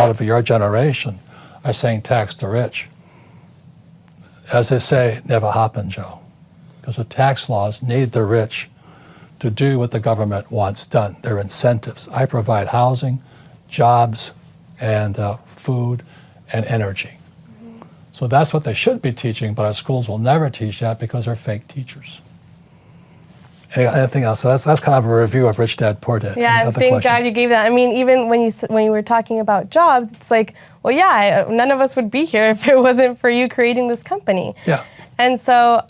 lot of your generation are saying tax the rich. As they say, never happened, Joe. Because the tax laws need the rich to do what the government wants done. They're incentives. I provide housing, jobs, and food and energy. Mm-hmm. So that's what they should be teaching, but our schools will never teach that because they're fake teachers. Anything else? So that's kind of a review of Rich Dad, Poor Dad. Yeah, thank God you gave that. I mean, even when you were talking about jobs, it's like, well, yeah, none of us would be here if it wasn't for you creating this company. Yeah. And so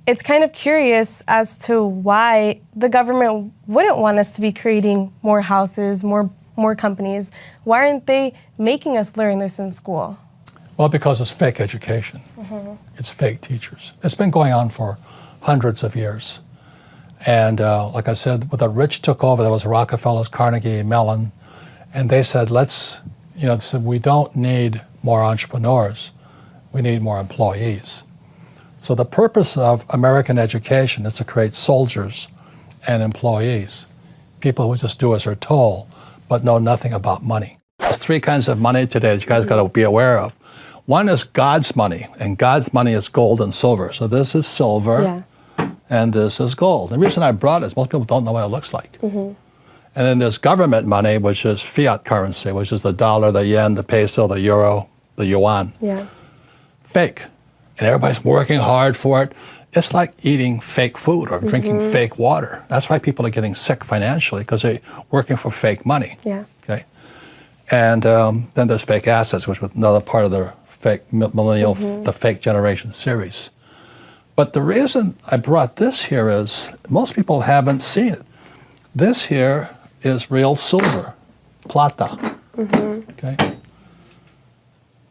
it's kind of curious as to why the government wouldn't want us to be creating more houses, more companies. Why aren't they making us learn this in school? Well, because it's fake education. Mm-hmm. It's fake teachers. It's been going on for hundreds of years. And like I said, when the rich took over, there was Rockefellers, Carnegie, Mellon, and they said, they said, we don't need more entrepreneurs, we need more employees. So the purpose of American education is to create soldiers and employees, people who just do as they're told, but know nothing about money. There's three kinds of money today that you guys got to be aware of. One is God's money, and God's money is gold and silver. So this is silver. Yeah. And this is gold. The reason I brought it is most people don't know what it looks like. Mm-hmm. And then there's government money, which is fiat currency, which is the dollar, the yen, the peso, the euro, the yuan. Yeah. Fake. And everybody's working hard for it. It's like eating fake food or drinking fake water. That's why people are getting sick financially, because they're working for fake money. Yeah. Okay. And then there's fake assets, which was another part of the fake millennial, the fake generation series. But the reason I brought this here is most people haven't seen it. This here is real silver, plata. Mm-hmm. Okay,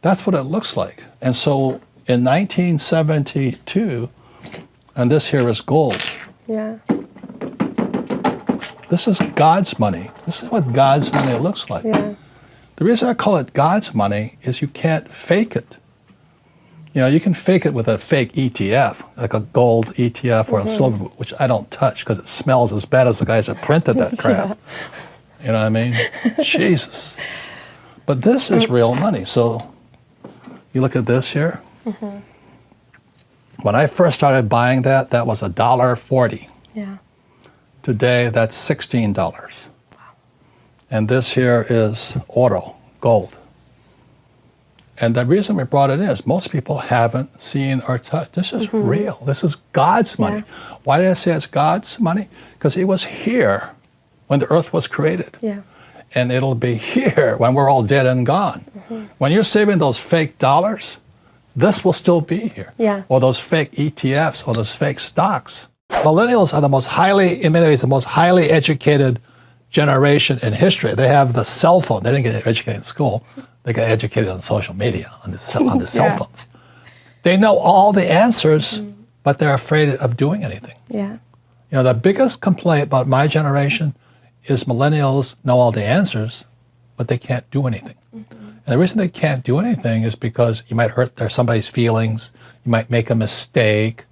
that's what it looks like. And so in 1972, and this here is gold. Yeah. This is God's money. This is what God's money looks like. Yeah. The reason I call it God's money is you can't fake it. You know, you can fake it with a fake ETF, like a gold ETF or a silver, which I don't touch because it smells as bad as the guys that printed that crap. Yeah. You know what I mean? Jesus. But this is real money. So you look at this here. Mm-hmm. When I first started buying that, that was $1.40. Yeah. Today, that's $16. Wow. And this here is oro, gold. And the reason we brought it in is most people haven't seen or touched. This is real. This is God's money. Yeah. Why did I say it's God's money? Because He was here when the earth was created. Yeah. And it'll be here when we're all dead and gone. Mm-hmm. When you're saving those fake dollars, this will still be here. Yeah. Or those fake ETFs or those fake stocks. Millennials are the most highly, in many ways, the most highly educated generation in history. They have the cell phone. They didn't get educated in school. They got educated on social media, on the cell phones. They know all the answers, but they're afraid of doing anything. Yeah. You know, the biggest complaint about my generation is millennials know all the answers, but they can't do anything. Mm-hmm. And the reason they can't do anything is because you might hurt somebody's feelings, you might make a mistake,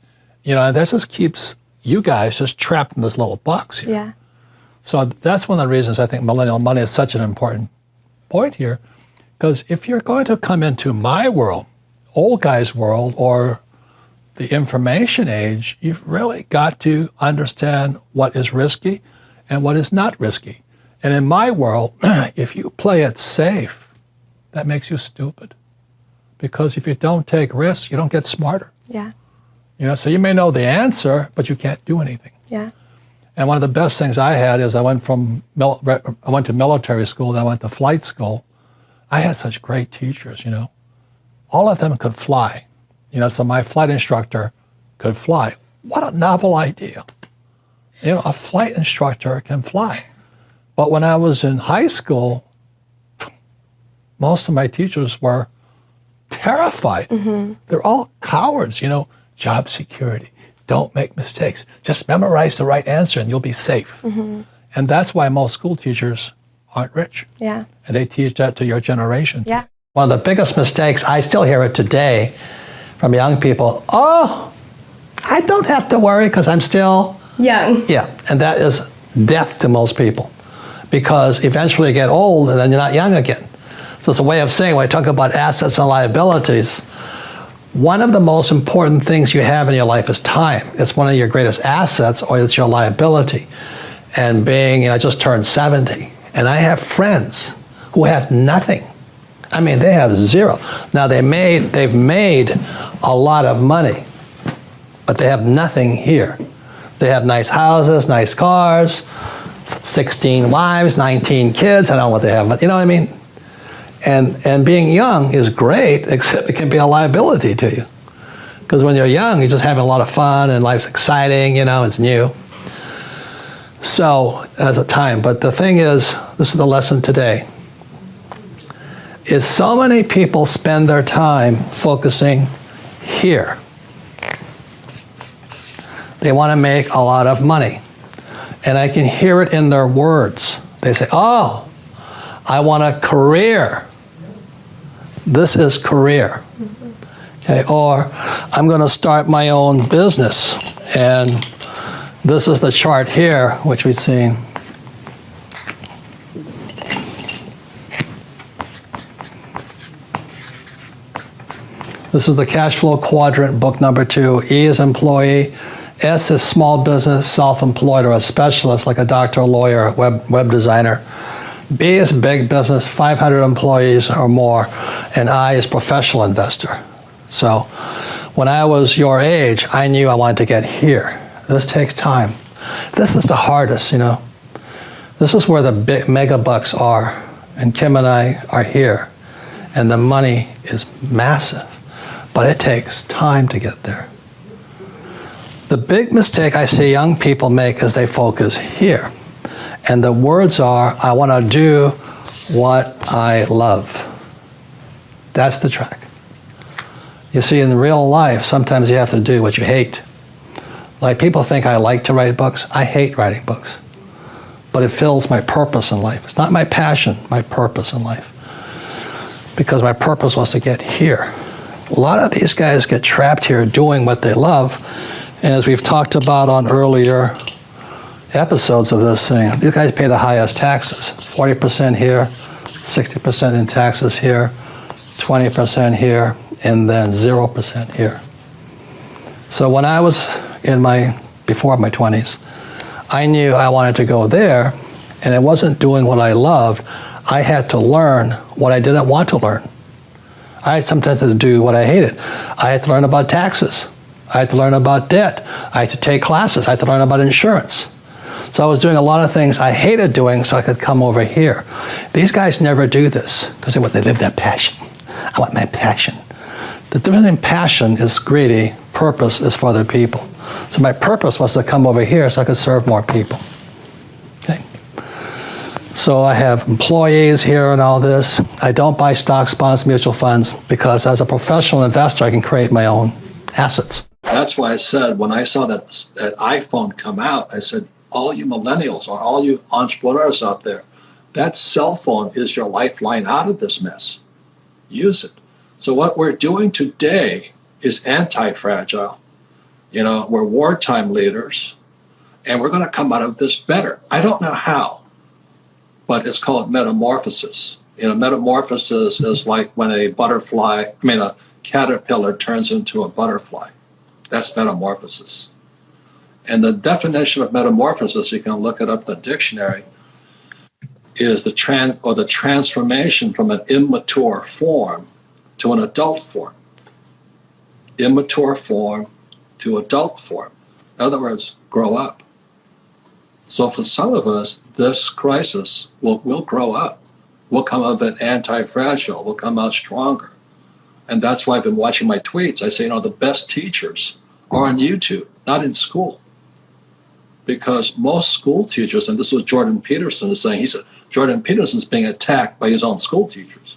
you know, and that just keeps you guys just trapped in this little box here. Yeah. So that's one of the reasons I think millennial money is such an important point here. Because if you're going to come into my world, old guy's world, or the information age, you've really got to understand what is risky and what is not risky. And in my world, if you play it safe, that makes you stupid. Because if you don't take risks, you don't get smarter. Yeah. You know, so you may know the answer, but you can't do anything. Yeah. And one of the best things I had is I went to military school, then I went to flight school. I had such great teachers, you know. All of them could fly. You know, so my flight instructor could fly. What a novel idea. You know, a flight instructor can fly. But when I was in high school, most of my teachers were terrified. Mm-hmm. They're all cowards, you know. Job security. Don't make mistakes. Just memorize the right answer and you'll be safe. Mm-hmm. And that's why most school teachers aren't rich. Yeah. And they teach that to your generation. Yeah. One of the biggest mistakes, I still hear it today from young people, oh, I don't have to worry because I'm still young. Yeah, and that is death to most people because eventually you get old and then you're not young again. So it's a way of saying, when I talk about assets and liabilities, one of the most important things you have in your life is time. It's one of your greatest assets, or it's your liability. And being, I just turned 70, and I have friends who have nothing. I mean, they have zero. Now they've made a lot of money, but they have nothing here. They have nice houses, nice cars, 16 wives, 19 kids. I don't know what they have, but you know what I mean? And being young is great, except it can be a liability to you. Because when you're young, you're just having a lot of fun and life's exciting, it's new. So, at the time, but the thing is, this is the lesson today, is so many people spend their time focusing here. They want to make a lot of money. And I can hear it in their words. They say, oh, I want a career. This is career. Okay, or I'm going to start my own business. And this is the chart here, which we've seen. This is the cash flow quadrant, book number 2. E is employee. S is small business, self-employed, or a specialist like a doctor, a lawyer, a web designer. B is big business, 500 employees or more. And I is professional investor. So when I was your age, I knew I wanted to get here. This takes time. This is the hardest, This is where the big mega bucks are. And Kim and I are here. And the money is massive. But it takes time to get there. The big mistake I see young people make is they focus here. And the words are, I want to do what I love. That's the track. You see, in real life, sometimes you have to do what you hate. Like, people think I like to write books. I hate writing books. But it fills my purpose in life. It's not my passion, my purpose in life. Because my purpose was to get here. A lot of these guys get trapped here doing what they love. And as we've talked about on earlier episodes of this thing, these guys pay the highest taxes. 40% here, 60% in taxes here, 20% here, and then 0% here. So when I was before my 20s, I knew I wanted to go there, and it wasn't doing what I loved. I had to learn what I didn't want to learn. I had sometimes to do what I hated. I had to learn about taxes. I had to learn about debt. I had to take classes. I had to learn about insurance. So I was doing a lot of things I hated doing so I could come over here. These guys never do this because they live their passion. I want my passion. The difference in passion is greedy, purpose is for other people. So my purpose was to come over here so I could serve more people. Okay. So I have employees here and all this. I don't buy stocks, bonds, mutual funds, because as a professional investor, I can create my own assets. That's why I said, when I saw that iPhone come out, I said, all you millennials or all you entrepreneurs out there, that cell phone is your lifeline out of this mess. Use it. So what we're doing today is anti-fragile. We're wartime leaders, and we're going to come out of this better. I don't know how, but it's called metamorphosis. Metamorphosis is like when a caterpillar turns into a butterfly. That's metamorphosis. And the definition of metamorphosis, you can look it up in the dictionary, is the transformation from an immature form to an adult form. Immature form to adult form. In other words, grow up. So for some of us, this crisis will grow up. We'll come out of it anti-fragile. We'll come out stronger. And that's why I've been watching my tweets. I say, the best teachers are on YouTube, not in school. Because most school teachers, and this is what Jordan Peterson is saying, he said, Jordan Peterson's being attacked by his own school teachers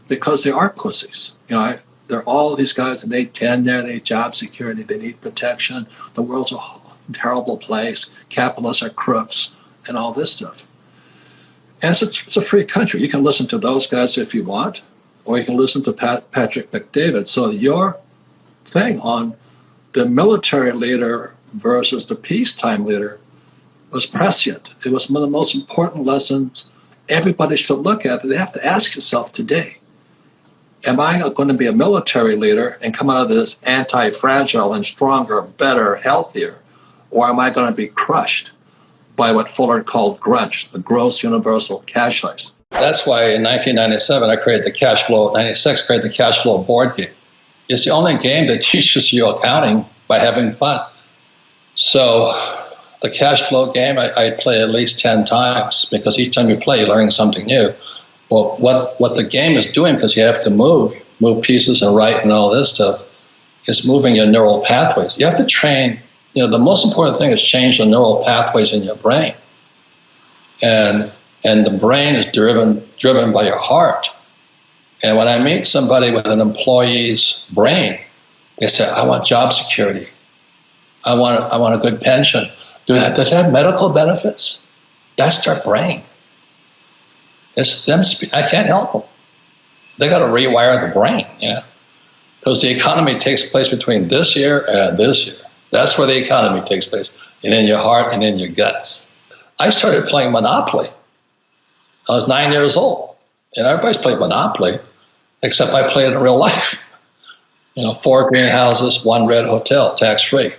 because they are pussies. They're all these guys, and they tenure, they need job security, they need protection. The world's a terrible place. Capitalists are crooks, and all this stuff. And it's a free country. You can listen to those guys if you want, or you can listen to Patrick McDavid. So your thing on the military leader versus the peacetime leader was prescient. It was one of the most important lessons everybody should look at it. They have to ask yourself today, am I going to be a military leader and come out of this anti-fragile and stronger, better, healthier? Or am I going to be crushed by what Fuller called grunge, the gross universal cash heist? That's why in 1997, I created the cash flow, 96, created the cash flow board game. It's the only game that teaches you accounting by having fun. So the cash flow game, I play at least 10 times, because each time you play, you're learning something new. Well, what the game is doing, because you have to move pieces and write and all this stuff, is moving your neural pathways. You have to train, the most important thing is change the neural pathways in your brain. And the brain is driven by your heart. And when I meet somebody with an employee's brain, they say, I want job security. I want a good pension. Does it have medical benefits? That's their brain. It's them. I can't help them. They got to rewire the brain, because the economy takes place between this year and this year. That's where the economy takes place, and in your heart and in your guts. I started playing Monopoly. I was 9 years old, and everybody's played Monopoly, except I played it in real life. 4 greenhouses, 1 red hotel, tax-free.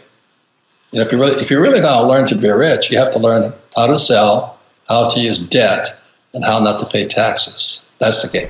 If you're really going to learn to be rich, you have to learn how to sell, how to use debt, and how not to pay taxes. That's the game.